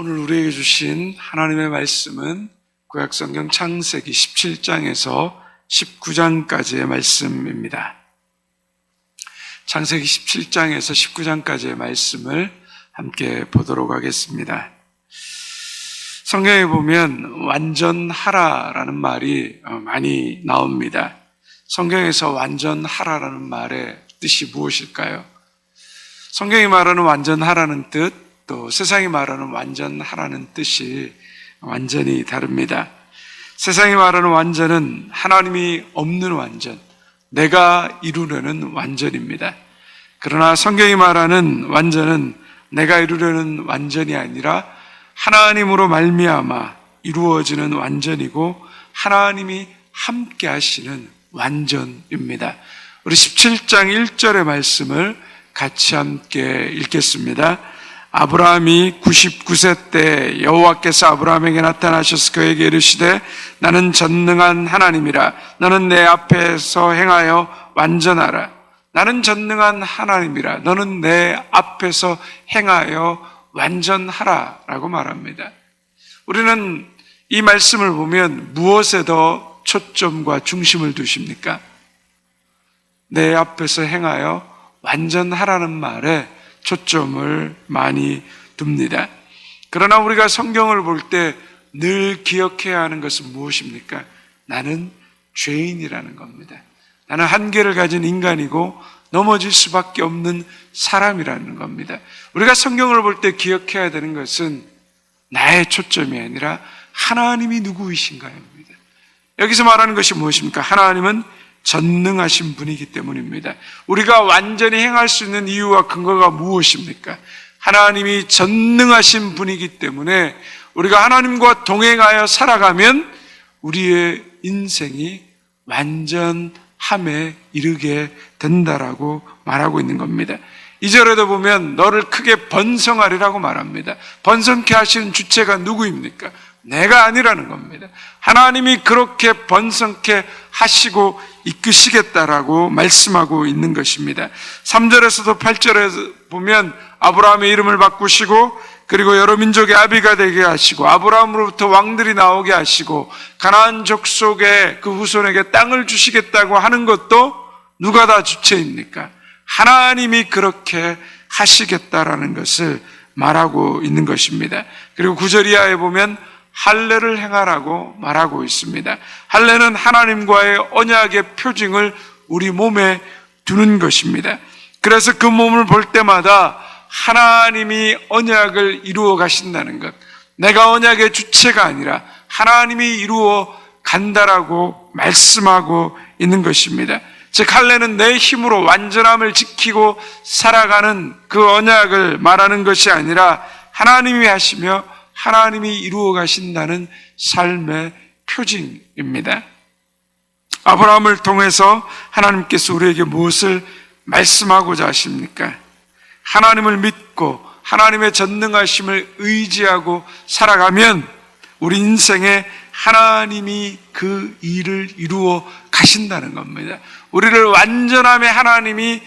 오늘 우리에게 주신 하나님의 말씀은 구약성경 창세기 17장에서 19장까지의 말씀입니다. 창세기 17장에서 19장까지의 말씀을 함께 보도록 하겠습니다. 성경에 보면 완전하라라는 말이 많이 나옵니다. 성경에서 완전하라라는 말의 뜻이 무엇일까요? 성경이 말하는 완전하라는 뜻, 또 세상이 말하는 완전하라는 뜻이 완전히 다릅니다. 세상이 말하는 완전은 하나님이 없는 완전, 내가 이루려는 완전입니다. 그러나 성경이 말하는 완전은 내가 이루려는 완전이 아니라 하나님으로 말미암아 이루어지는 완전이고 하나님이 함께 하시는 완전입니다. 우리 17장 1절의 말씀을 같이 함께 읽겠습니다. 아브라함이 99세 때 여호와께서 아브라함에게 나타나셔서 그에게 이르시되 나는 전능한 하나님이라 너는 내 앞에서 행하여 완전하라. 나는 전능한 하나님이라 너는 내 앞에서 행하여 완전하라 라고 말합니다. 우리는 이 말씀을 보면 무엇에 더 초점과 중심을 두십니까? 내 앞에서 행하여 완전하라는 말에 초점을 많이 둡니다. 그러나 우리가 성경을 볼 때 늘 기억해야 하는 것은 무엇입니까? 나는 죄인이라는 겁니다. 나는 한계를 가진 인간이고 넘어질 수밖에 없는 사람이라는 겁니다. 우리가 성경을 볼 때 기억해야 되는 것은 나의 초점이 아니라 하나님이 누구이신가입니다. 여기서 말하는 것이 무엇입니까? 하나님은 전능하신 분이기 때문입니다. 우리가 완전히 행할 수 있는 이유와 근거가 무엇입니까? 하나님이 전능하신 분이기 때문에 우리가 하나님과 동행하여 살아가면 우리의 인생이 완전함에 이르게 된다라고 말하고 있는 겁니다. 2절에도 보면 너를 크게 번성하리라고 말합니다. 번성케 하시는 주체가 누구입니까? 내가 아니라는 겁니다. 하나님이 그렇게 번성케 하시고 이끄시겠다라고 말씀하고 있는 것입니다. 3절에서도 8절에 보면 아브라함의 이름을 바꾸시고 그리고 여러 민족의 아비가 되게 하시고 아브라함으로부터 왕들이 나오게 하시고 가나안 족속의 그 후손에게 땅을 주시겠다고 하는 것도 누가 다 주체입니까? 하나님이 그렇게 하시겠다라는 것을 말하고 있는 것입니다. 그리고 9절 이하에 보면 할례를 행하라고 말하고 있습니다. 할례는 하나님과의 언약의 표징을 우리 몸에 두는 것입니다. 그래서 그 몸을 볼 때마다 하나님이 언약을 이루어 가신다는 것, 내가 언약의 주체가 아니라 하나님이 이루어 간다라고 말씀하고 있는 것입니다. 즉 할례는 내 힘으로 완전함을 지키고 살아가는 그 언약을 말하는 것이 아니라 하나님이 하시며 하나님이 이루어 가신다는 삶의 표징입니다. 아브라함을 통해서 하나님께서 우리에게 무엇을 말씀하고자 하십니까? 하나님을 믿고 하나님의 전능하심을 의지하고 살아가면 우리 인생에 하나님이 그 일을 이루어 가신다는 겁니다. 우리를 완전함에 하나님이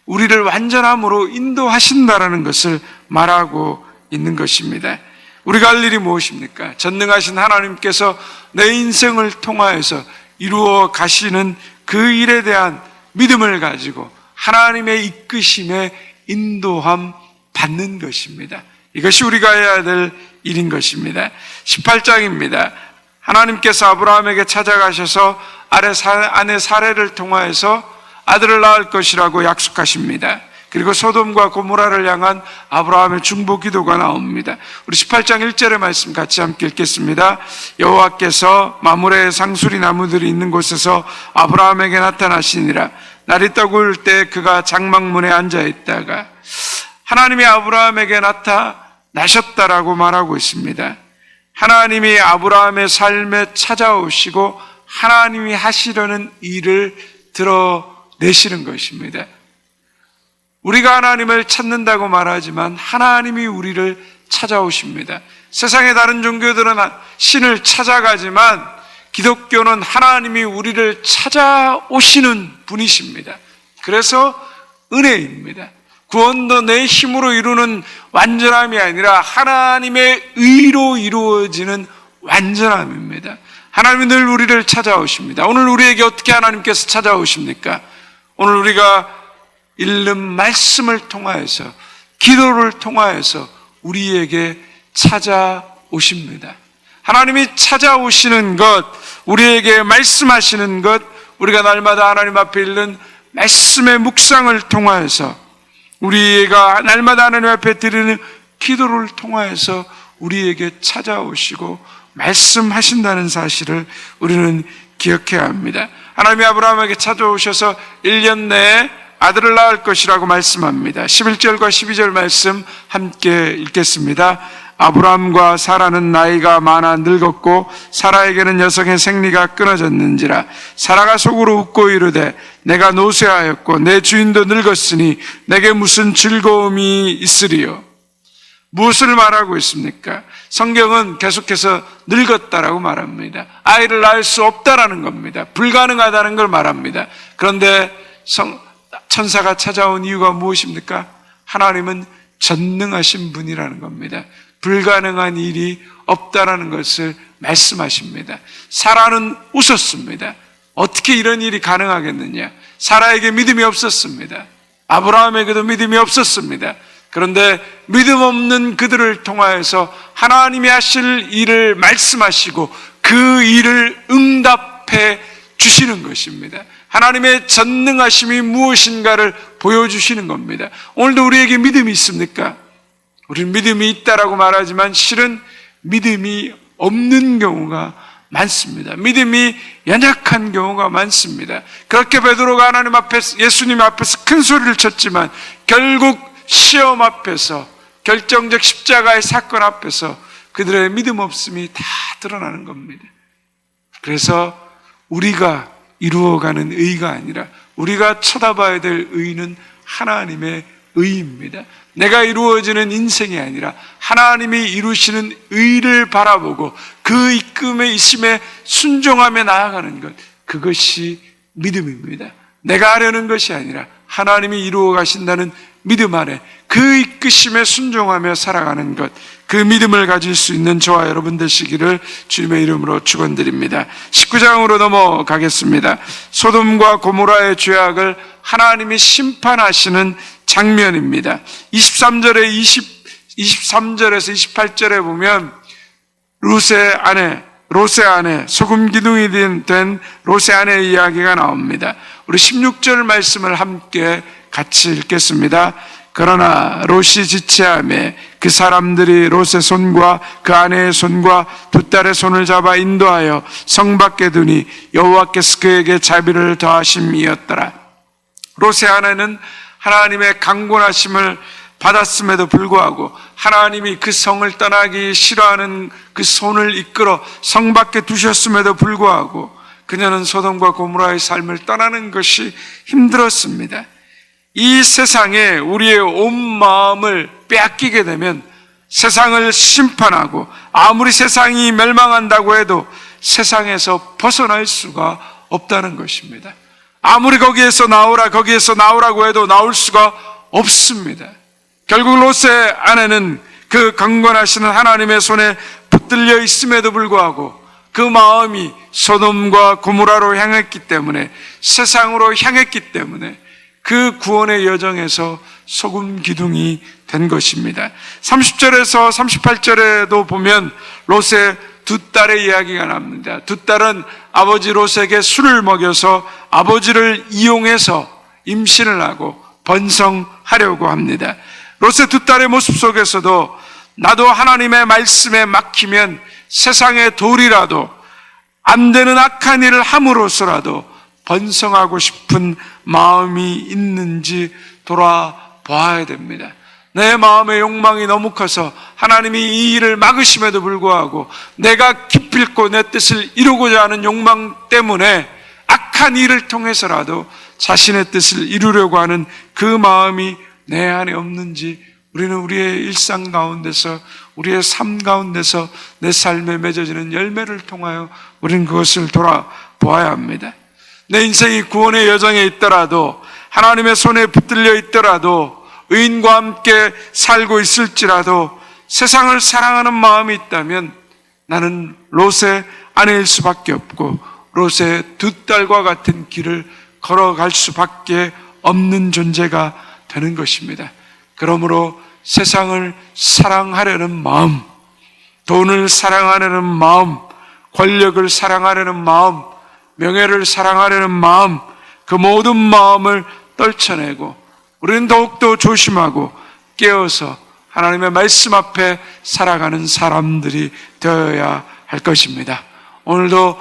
우리를 완전함으로 인도하신다라는 것을 말하고 있는 것입니다. 우리가 할 일이 무엇입니까? 전능하신 하나님께서 내 인생을 통하여서 이루어 가시는 그 일에 대한 믿음을 가지고 하나님의 이끄심에 인도함 받는 것입니다. 이것이 우리가 해야 될 일인 것입니다. 18장입니다. 하나님께서 아브라함에게 찾아가셔서 아내 사레를 통하여서 아들을 낳을 것이라고 약속하십니다. 그리고 소돔과 고모라를 향한 아브라함의 중보 기도가 나옵니다. 우리 18장 1절의 말씀 같이 함께 읽겠습니다. 여호와께서 마므레의 상수리 나무들이 있는 곳에서 아브라함에게 나타나시니라. 날이 떠올 때 그가 장막문에 앉아 있다가 하나님이 아브라함에게 나타나셨다라고 말하고 있습니다. 하나님이 아브라함의 삶에 찾아오시고 하나님이 하시려는 일을 드러내시는 것입니다. 우리가 하나님을 찾는다고 말하지만 하나님이 우리를 찾아오십니다. 세상의 다른 종교들은 신을 찾아가지만 기독교는 하나님이 우리를 찾아오시는 분이십니다. 그래서 은혜입니다. 구원도 내 힘으로 이루는 완전함이 아니라 하나님의 의로 이루어지는 완전함입니다. 하나님이 늘 우리를 찾아오십니다. 오늘 우리에게 어떻게 하나님께서 찾아오십니까? 오늘 우리가 읽는 말씀을 통하여서, 기도를 통하여서 우리에게 찾아오십니다. 하나님이 찾아오시는 것, 우리에게 말씀하시는 것, 우리가 날마다 하나님 앞에 읽는 말씀의 묵상을 통하여서, 우리가 날마다 하나님 앞에 드리는 기도를 통하여서 우리에게 찾아오시고 말씀하신다는 사실을 우리는 기억해야 합니다. 하나님이 아브라함에게 찾아오셔서 1년 내에 아들을 낳을 것이라고 말씀합니다. 11절과 12절 말씀 함께 읽겠습니다. 아브라함과 사라는 나이가 많아 늙었고 사라에게는 여성의 생리가 끊어졌는지라. 사라가 속으로 웃고 이르되 내가 노쇠하였고 내 주인도 늙었으니 내게 무슨 즐거움이 있으리요. 무엇을 말하고 있습니까? 성경은 계속해서 늙었다라고 말합니다. 아이를 낳을 수 없다라는 겁니다. 불가능하다는 걸 말합니다. 그런데 천사가 찾아온 이유가 무엇입니까? 하나님은 전능하신 분이라는 겁니다. 불가능한 일이 없다라는 것을 말씀하십니다. 사라는 웃었습니다. 어떻게 이런 일이 가능하겠느냐? 사라에게 믿음이 없었습니다. 아브라함에게도 믿음이 없었습니다. 그런데 믿음 없는 그들을 통하여서 하나님이 하실 일을 말씀하시고 그 일을 응답해 주시는 것입니다. 하나님의 전능하심이 무엇인가를 보여주시는 겁니다. 오늘도 우리에게 믿음이 있습니까? 우리는 믿음이 있다라고 말하지만 실은 믿음이 없는 경우가 많습니다. 믿음이 연약한 경우가 많습니다. 그렇게 베드로가 하나님 앞에서, 예수님 앞에서 큰 소리를 쳤지만 결국 시험 앞에서, 결정적 십자가의 사건 앞에서 그들의 믿음 없음이 다 드러나는 겁니다. 그래서 우리가 이루어가는 의가 아니라 우리가 쳐다봐야 될 의는 하나님의 의입니다. 내가 이루어지는 인생이 아니라 하나님이 이루시는 의를 바라보고 그 이끌음의 이심에 순종하며 나아가는 것, 그것이 믿음입니다. 내가 하려는 것이 아니라 하나님이 이루어 가신다는 믿음 안에 그 이끄심에 순종하며 살아가는 것, 그 믿음을 가질 수 있는 저와 여러분 되시기를 주님의 이름으로 축원드립니다. 19장으로 넘어가겠습니다. 소돔과 고모라의 죄악을 하나님이 심판하시는 장면입니다. 23절에서 28절에 보면 롯의 아내, 소금 기둥이 된 롯의 아내의 이야기가 나옵니다. 우리 16절 말씀을 함께 같이 읽겠습니다. 그러나 롯이 지체하매 그 사람들이 롯의 손과 그 아내의 손과 두 딸의 손을 잡아 인도하여 성 밖에 두니 여호와께서 그에게 자비를 더하심이었더라. 롯의 아내는 하나님의 강권하심을 받았음에도 불구하고 하나님이 그 성을 떠나기 싫어하는 그 손을 이끌어 성 밖에 두셨음에도 불구하고 그녀는 소돔과 고모라의 삶을 떠나는 것이 힘들었습니다. 이 세상에 우리의 온 마음을 빼앗기게 되면 세상을 심판하고 아무리 세상이 멸망한다고 해도 세상에서 벗어날 수가 없다는 것입니다. 아무리 거기에서 나오라고 해도 나올 수가 없습니다. 결국 롯의 아내는 그 강권하시는 하나님의 손에 붙들려 있음에도 불구하고 그 마음이 소돔과 고모라로 향했기 때문에, 세상으로 향했기 때문에 그 구원의 여정에서 소금 기둥이 된 것입니다. 30절에서 38절에도 보면 롯의 두 딸의 이야기가 나옵니다. 두 딸은 아버지 롯에게 술을 먹여서 아버지를 이용해서 임신을 하고 번성하려고 합니다. 롯의 두 딸의 모습 속에서도 나도 하나님의 말씀에 막히면 세상의 돌이라도 안 되는 악한 일을 함으로써라도 번성하고 싶은 마음이 있는지 돌아봐야 됩니다. 내 마음의 욕망이 너무 커서 하나님이 이 일을 막으심에도 불구하고 내가 기필코 내 뜻을 이루고자 하는 욕망 때문에 악한 일을 통해서라도 자신의 뜻을 이루려고 하는 그 마음이 내 안에 없는지 우리는 우리의 일상 가운데서, 우리의 삶 가운데서 내 삶에 맺어지는 열매를 통하여 우리는 그것을 돌아보아야 합니다. 내 인생이 구원의 여정에 있더라도, 하나님의 손에 붙들려 있더라도 의인과 함께 살고 있을지라도 세상을 사랑하는 마음이 있다면 나는 롯의 아내일 수밖에 없고 롯의 두 딸과 같은 길을 걸어갈 수밖에 없는 존재가 되는 것입니다. 그러므로 세상을 사랑하려는 마음, 돈을 사랑하려는 마음, 권력을 사랑하려는 마음, 명예를 사랑하려는 마음, 그 모든 마음을 떨쳐내고 우리는 더욱더 조심하고 깨어서 하나님의 말씀 앞에 살아가는 사람들이 되어야 할 것입니다. 오늘도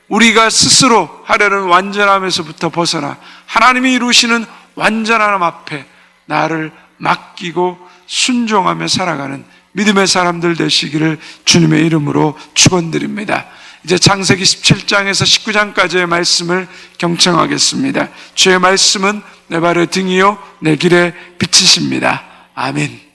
우리가 스스로 하려는 완전함에서부터 벗어나 하나님이 이루시는 완전함 앞에 나를 맡기고 순종하며 살아가는 믿음의 사람들 되시기를 주님의 이름으로 축원드립니다. 이제 창세기 17장에서 19장까지의 말씀을 경청하겠습니다. 주의 말씀은 내 발의 등이요 내 길의 빛이십니다. 아멘.